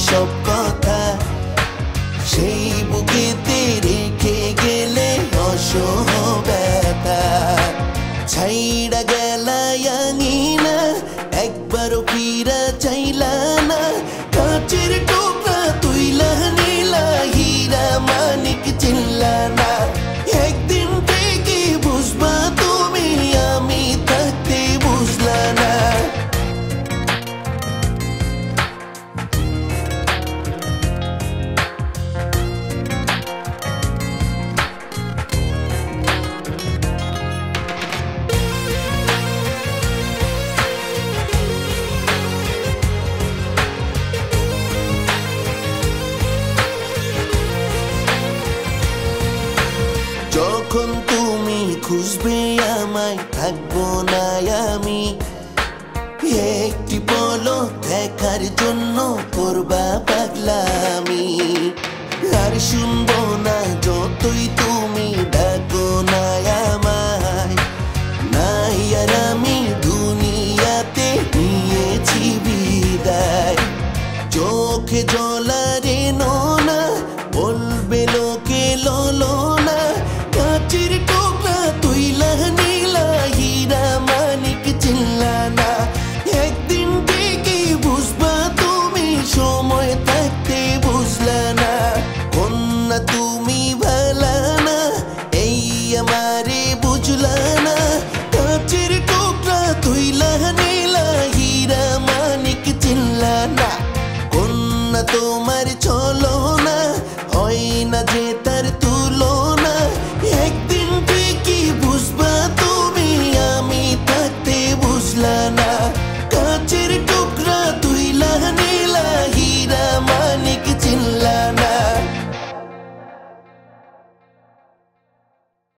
সব কথা সেই বুকেতে রেখে গেলে অসহ ব্যথা ছাইড়া গেলায়াঙিনা একবারও ফিরা চাইলা না কাচের টুকরা তুইলা নিলা হীরা মানিক চিল্লা না একদিন থেকে বুঝবা তুমি আমি থাকতে বুঝলা না যখন তুমি খুঁজবে আমায় থাকবো না আমি একটি পলক দেখার জন্য করবা পাগলামি আর শুনবো না যতই তুমি ডাকো না আমায় নাই আর আমি দুনিয়াতে নিয়েছি বিদায় চোখে জল